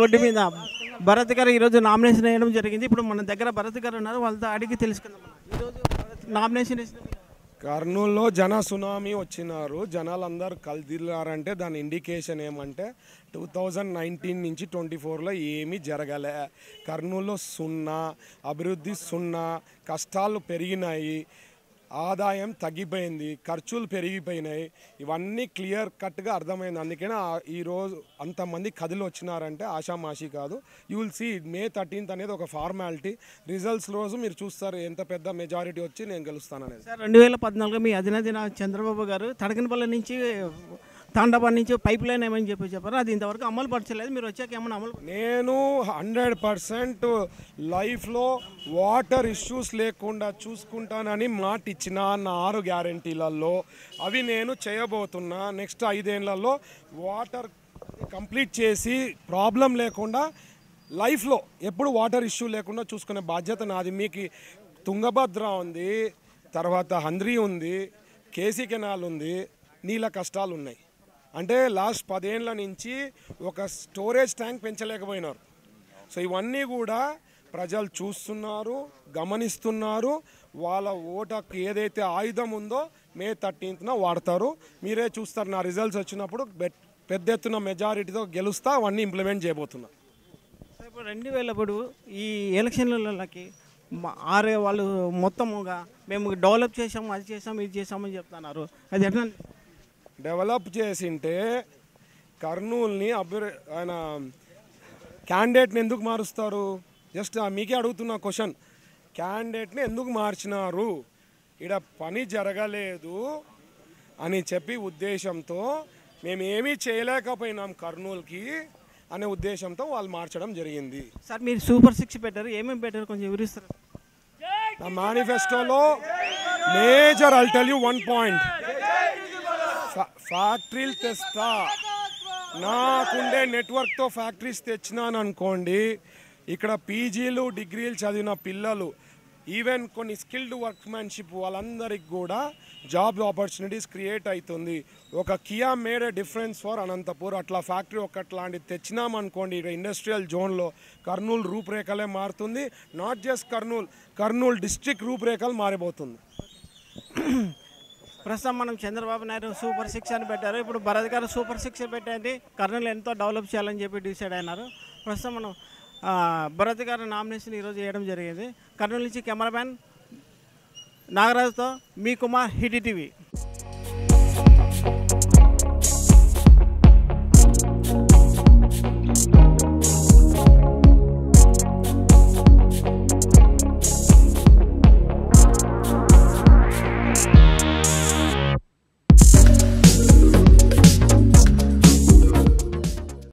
Road మీద భరత్ గారు ఈరోజు నామినేషన్ వేయడం జరిగింది. ఇప్పుడు మన దగ్గర భరత్ గారు ఉన్నారు, వాళ్ళతో అడిగి తెలుసుకుందాం. ఈరోజు నామినేషన్ వేసిన కర్నూలులో జన సునామీ వచ్చినారు, జనాలందరూ కలిదిల్లారంటే దాని ఇండికేషన్ ఏమంటే 2019 నుంచి 24లో ఏమీ జరగలే. కర్నూలులో సున్నా, అభివృద్ధి సున్నా, కష్టాలు పెరిగినాయి, ఆదాయం తగ్గిపోయింది, ఖర్చులు పెరిగిపోయినాయి. ఇవన్నీ క్లియర్ కట్గా అర్థమైంది. అందుకనే ఈరోజు అంతమంది కథలు వచ్చినారంటే ఆషామాషి కాదు. You will see May 13th అనేది ఒక ఫార్మాలిటీ. రిజల్ట్స్ రోజు మీరు చూస్తారు ఎంత పెద్ద మెజారిటీ వచ్చి నేను గెలుస్తాననేది. సార్ 2014 మీ అధినేత చంద్రబాబు గారు తడకనపల్లి నుంచి తాండాబా నుంచి పైప్ లైన్ ఏమని చెప్పారు, అది ఇంతవరకు అమలు పరచలేదు. మీరు వచ్చాక ఏమన్నా అమలు? నేను 100% లైఫ్లో వాటర్ ఇష్యూస్ లేకుండా చూసుకుంటానని మాట ఇచ్చిన నా 6 గ్యారంటీలలో అవి నేను చేయబోతున్నా. నెక్స్ట్ 5 ఏళ్లలో వాటర్ కంప్లీట్ చేసి ప్రాబ్లం లేకుండా లైఫ్లో ఎప్పుడు వాటర్ ఇష్యూ లేకుండా చూసుకునే బాధ్యత నాది. మీకు తుంగభద్ర ఉంది, తర్వాత హంద్రీ ఉంది, కేసీ కెనాల్ ఉంది, నీళ్ళ కష్టాలు ఉన్నాయి. అంటే లాస్ట్ 10 ఏళ్ల నుంచి ఒక స్టోరేజ్ ట్యాంక్ పెంచలేకపోయినారు. సో ఇవన్నీ కూడా ప్రజలు చూస్తున్నారు, గమనిస్తున్నారు. వాళ్ళ ఓటుకు ఏదైతే ఆయుధం ఉందో May 13th వాడతారు. మీరే చూస్తారు. నా రిజల్ట్స్ వచ్చినప్పుడు పెద్ద ఎత్తున మెజారిటీతో గెలుస్తా అవన్నీ ఇంప్లిమెంట్ చేయబోతున్నా. ఇప్పుడు 2000 ఈ ఎలక్షన్లకి వాళ్ళు మొత్తముగా మేము డెవలప్ చేసాము, అది చేసాము, ఇది చేసామని చెప్తున్నారు. అది ఎట్లా డెవలప్ చేసింటే కర్నూలుని ఆయన క్యాండిడేట్ని ఎందుకు మారుస్తారు? జస్ట్ మీకే అడుగుతున్న క్వశ్చన్, క్యాండిడేట్ని ఎందుకు మార్చినారు? ఇక్కడ పని జరగలేదు అని చెప్పి ఉద్దేశంతో మేము ఏమీ చేయలేకపోయినాం కర్నూలుకి అనే ఉద్దేశంతో వాళ్ళు మార్చడం జరిగింది. సార్ మీరు సూపర్ 6 పెట్టారు, ఏమేమి పెట్టారు కొంచెం వివరిస్తారు? నా మేనిఫెస్టోలో major I'll tell you 1 point. ఫ్యాక్టరీలు తెస్తా, నాకుండే నెట్వర్క్తో ఫ్యాక్టరీస్ తెచ్చినాను అనుకోండి. ఇక్కడ పీజీలు డిగ్రీలు చదివిన పిల్లలు, ఈవెన్ కొన్ని స్కిల్డ్ వర్క్మెన్షిప్ వాళ్ళందరికీ కూడా జాబ్ ఆపర్చునిటీస్ క్రియేట్ అవుతుంది. ఒక Kia made a difference for Anantapur. అట్లా ఫ్యాక్టరీ ఒకట్లాంటిది తెచ్చినామనుకోండి, ఇక్కడ ఇండస్ట్రియల్ జోన్లో కర్నూలు రూపురేఖలే మారుతుంది. నాట్ జస్ట్ కర్నూలు డిస్ట్రిక్ట్ రూపురేఖలు మారిపోతుంది. ప్రస్తుతం మనం చంద్రబాబు నాయుడు సూపర్ 6 అని పెట్టారు. ఇప్పుడు భరత్ గారు సూపర్ 6 పెట్టండి, కర్నూలు ఎంతో డెవలప్ చేయాలని చెప్పి డిసైడ్ అయినారు. ప్రస్తుతం మనం భరత్ గారు నామినేషన్ ఈరోజు చేయడం జరిగింది. కర్నూలు నుంచి కెమెరామ్యాన్ నాగరాజుతో మీ కుమార్, హిట్ టీవీ.